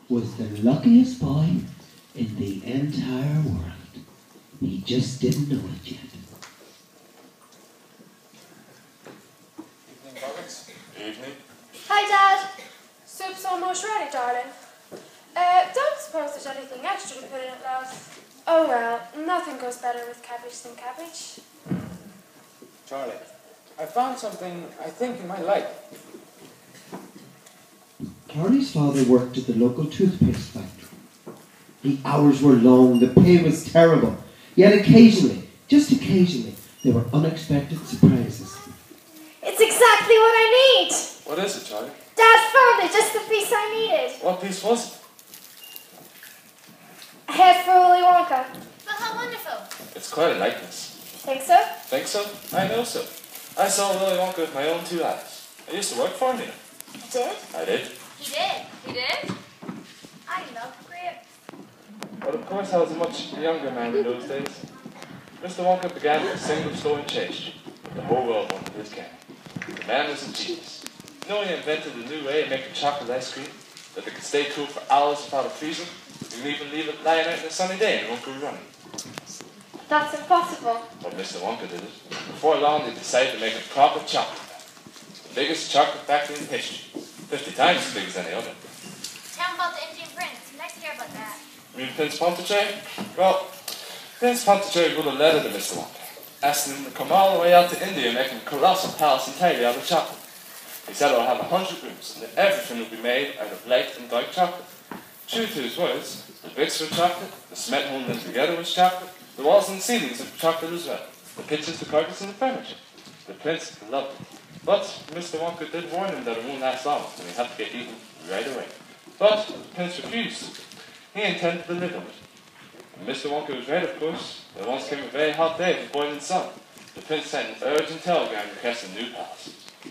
was the luckiest boy in the entire world. He just didn't know it yet. Evening, Roberts. Evening. Hi, Dad. Soup's almost ready, darling. Don't suppose there's anything extra to put in it, love. Oh well, nothing goes better with cabbage than cabbage. Charlie, I found something I think you might like. Charlie's father worked at the local toothpaste factory. The hours were long, the pay was terrible. Yet occasionally, just occasionally, there were unexpected surprises. It's exactly what I need! What is it, Charlie? Dad found it, just the piece I needed. What piece was it? A head for Willy Wonka. But how wonderful. It's quite a likeness. Think so? Think so? I know so. I saw Willy Wonka with my own two eyes. I used to work for him, you know. You did? I did. He did. He did? I love grapes. But of course I was a much younger man in those days. Mr. Wonka began with a single store in Chase Street. The whole world wanted his candy. The man was a genius. You know, he invented a new way of making chocolate ice cream that they could stay cool for hours without a freezer. You can even leave it lying out in a sunny day and it won't go running. That's impossible. But Mr. Wonka did it. Before long, they decided to make a proper chocolate factory. The biggest chocolate factory in history. 50 times as big as any other. Tell him about the Indian prince. I'd like to hear about that. You mean Prince Pondicherry? Well, Prince Pondicherry wrote a letter to Mr. Wonka, asking him to come all the way out to India and make a colossal palace entirely out of chocolate. He said it will have 100 rooms, and that everything will be made out of light and dark chocolate. True to his words, the bricks were chocolate, the cement holding them together was chocolate, the walls and ceilings were chocolate as well, the pictures, the carpets, and the furniture. The prince loved it. But Mr. Wonka did warn him that it won't last long, and he'd have to get eaten right away. But the prince refused. He intended to live in it. And Mr. Wonka was right, of course. There once came a very hot day with boiling sun. The prince sent an urgent telegram requesting a new palace.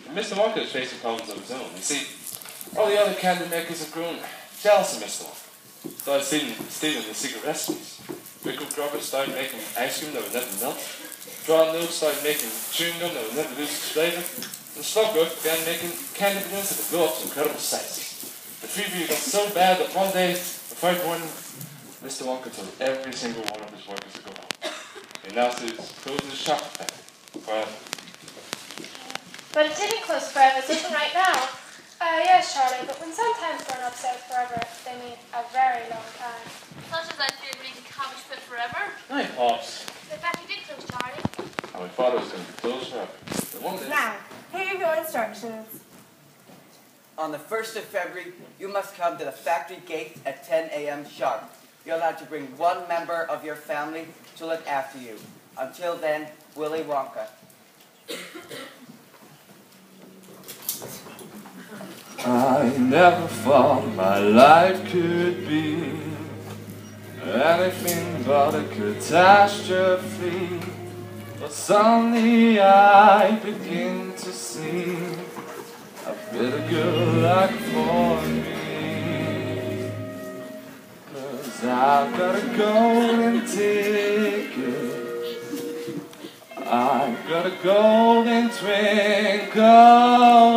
And Mr. Wonka was facing problems of his own. You see, all the other candy makers have grown jealous of Mr. Wonka. Started stealing the secret recipes. Wickle Grubbers started making ice cream that would never melt. Drawn Nose started making chewing gum that would never lose its flavor. And Slugworth began making candy balloons that could blow up to incredible sizes. The fever got so bad that one day, the third morning, Mr. Wonka told every single one of his workers to go home. He announced he was closing his chocolate factory forever. But it didn't close forever, it isn't right now. Yes, Charlie, but when sometimes burn up south forever, they mean a very long time. Such as I feared being cabbage pit forever. Hi, Pops. The factory did close, Charlie. And we thought it was going to be closed forever. But one day... Now, here are your instructions. On the 1st of February, you must come to the factory gate at 10 a.m. sharp. You're allowed to bring one member of your family to look after you. Until then, Willy Wonka. I never thought my life could be anything but a catastrophe. But suddenly I begin to see a bit of good luck for me. 'Cause I've got a golden ticket, I've got a golden twinkle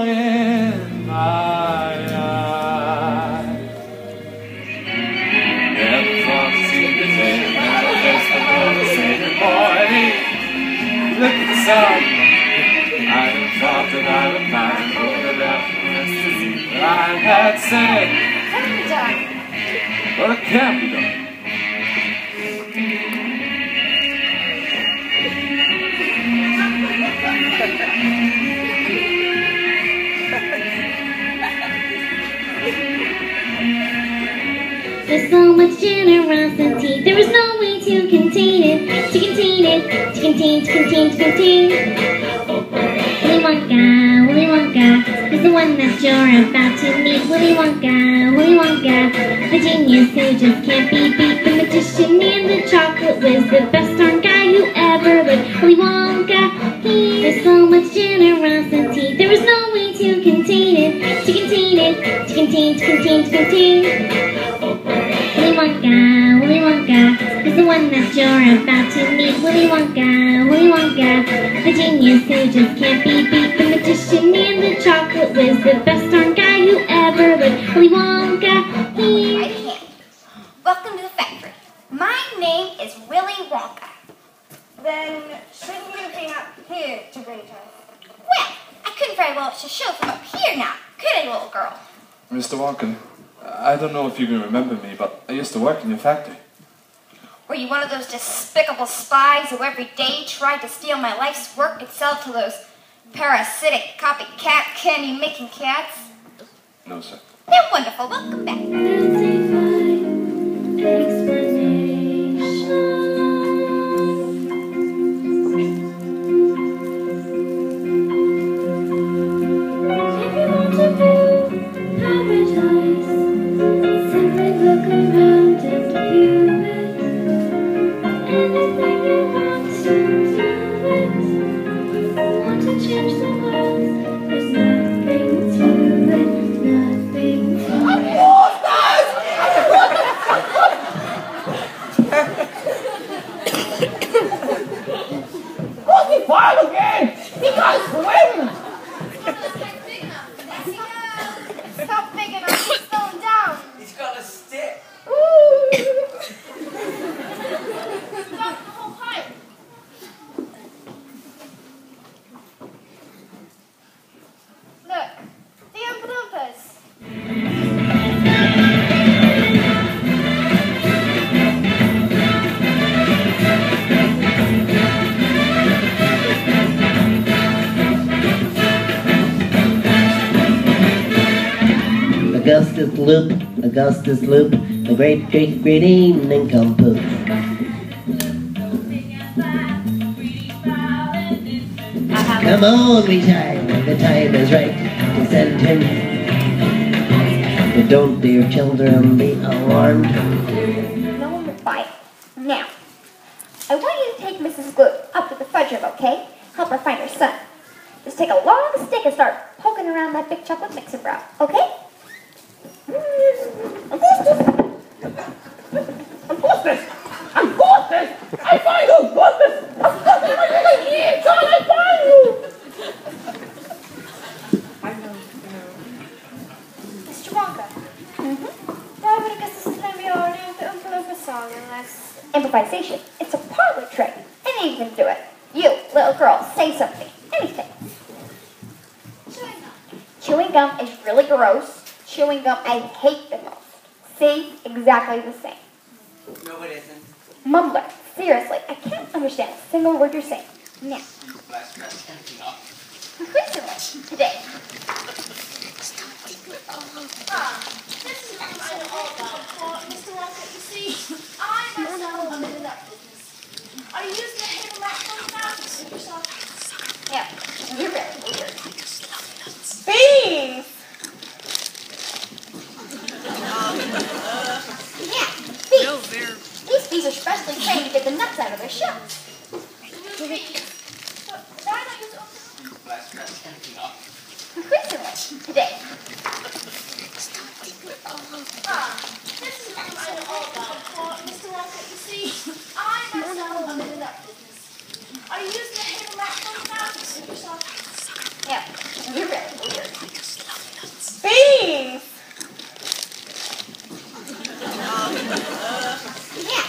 in my eye. Never thought to see the day when I guess I'm gonna say good morning. Look at the sun. I never thought that I would find all the references I had said. But it can't be done. There's so much generosity, there is no way to contain it, to contain it, to contain, to contain, to contain. Willy Wonka, he's the one that you're about to meet. Willy Wonka, the genius who just can't be beat. The magician and the chocolate whiz, the best darn guy who ever lived. Willy Wonka, there's so much generosity, there is no way to contain it, to contain it, to contain, to contain, to contain. Willy Wonka, he's the one that you're about to meet. Willy Wonka, the genius who just can't be beat. The magician and the chocolate whiz, the best darn guy who ever lived. Willy Wonka, name is Willy Wonka. Then shouldn't you have been up here to greet her? Well, I couldn't very well watch the show from up here now, could I, little girl? Mr. Wonka, I don't know if you can remember me, but I used to work in your factory. Were you one of those despicable spies who every day tried to steal my life's work and sell it to those parasitic copycat candy-making cats? No, sir. They're wonderful. Welcome back. Stop big enough, he's slowing down. He's got a stick. Stop the whole height. Look, the Oompa Loompas. Augustus Loop, a great evening compost. Come on, we time, the time is right to send him. But don't, dear children, be alarmed. No one will buy it. Now, I want you to take Mrs. Glue up to the fudge room, okay? Help her find her son. Just take a long stick and start poking around that big chocolate mixer brow, okay? Augustus! I find Augustus! Here, John, I find you! Mr. Wonka. Why would Augustus play me all new the Oompa Loompa song unless... Improvisation. It's a parlor trick. Anyone can do it. You, little girl, say something. Anything. Chewing gum. Chewing gum is really gross. Chewing gum I hate the most. See? Exactly the same. No, it isn't. Mumbler. Seriously, I can't understand a single word you're saying. Now, today. This is what I know all about. Well, Mr. Wonka, you see, I myself am in the nut business. Are you using the handle that one now to suit yourself? Yeah, you're really weird. Beans! Yeah, bees. These bees are specially trained to get the nuts out of their shells. But why not use Oompa Increasingly, today. This is what I know all about. Well, Mr. Wonka, you see, I myself am in the nut business. Are you using the handle that one now to suit yourself? Yeah, you're really weird. Beans! Yeah,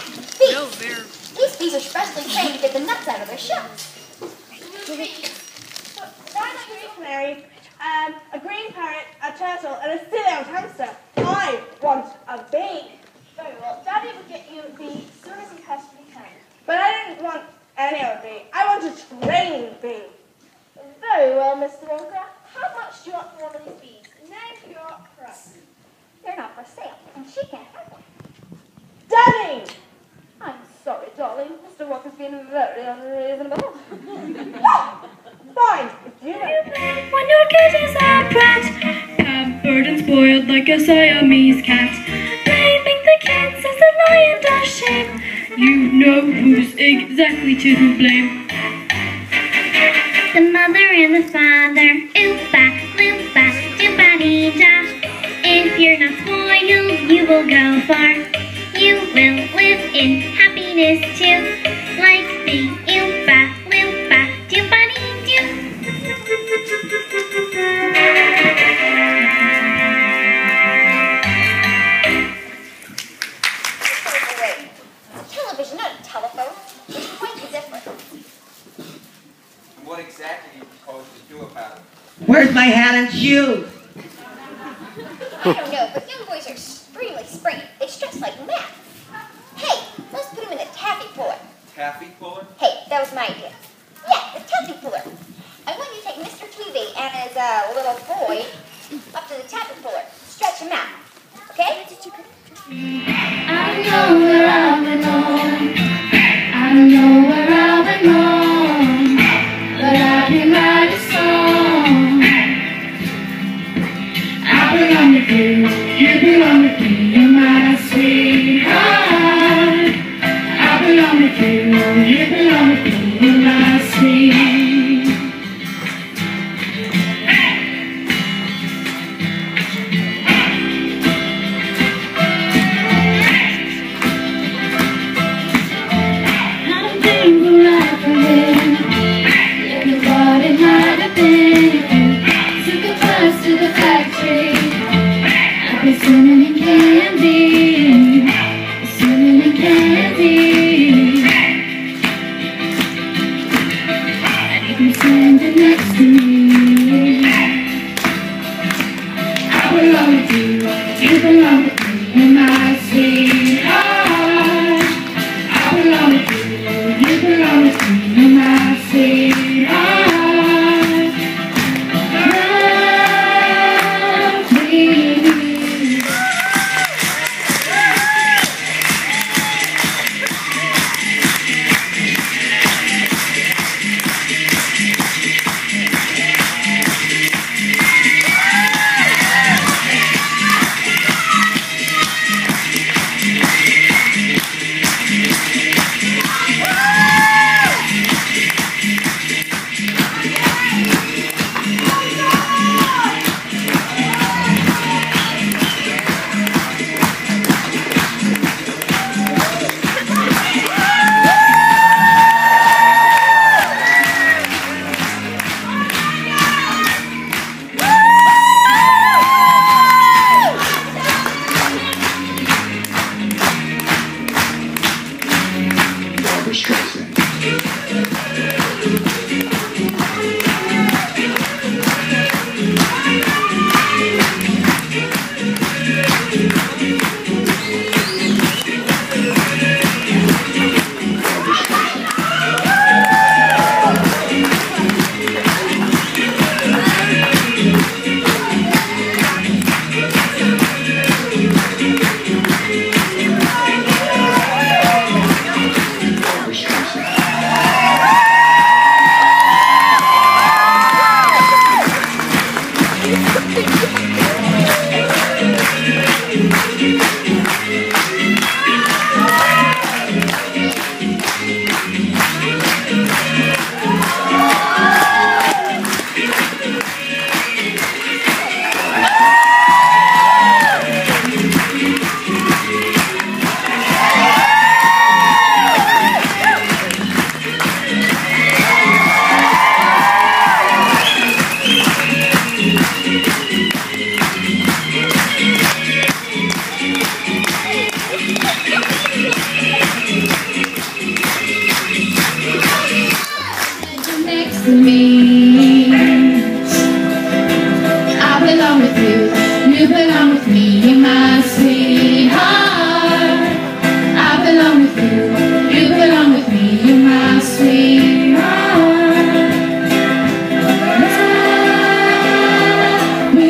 bees. These bees are specially trained to get the nuts out of their shells. Why not use Mary, a green parrot, a turtle, and a silly-old hamster. I want a bee. Very well. Daddy will get you the soonest and best we can. But I didn't want any old bee. I want a trained bee. Very well, Mr. Wonka. How much do you want for one of these bees? Name your price. They're not for sale, and she can't have one. Daddy! I'm sorry, darling. Mr. Wonka's been very unreasonable. Fine, if you know. When your kid is a brat, pampered and spoiled like a Siamese cat, blaming the kids as the lion does shame, you know who's exactly to blame. The mother and the father, oopa, loopa, doopa-dee-da. If you're not spoiled, you will go far. You will live in happiness too, like the oopa, loopa, doopa-dee-doo. Where's my hat and shoes? I don't know, but young boys are extremely springy. They stress like mad. Hey, let's put him in a taffy puller. Taffy puller? Hey, that was my idea. Yeah, the taffy puller. I want you to take Mr. TV and his little boy up to the taffy puller. Stretch him out. Okay? I know where I belong. I know where I belong. But I can write a song. I belong with you. You belong with me. You're my sweetheart. I belong with you. You belong with me. You're my sweetheart. Swimming in candy, swimming in candy. And you can stand it next to me. I belong with you, you belong with me, you're my sweetheart. I belong with you, you belong with me, you're my sweetheart. We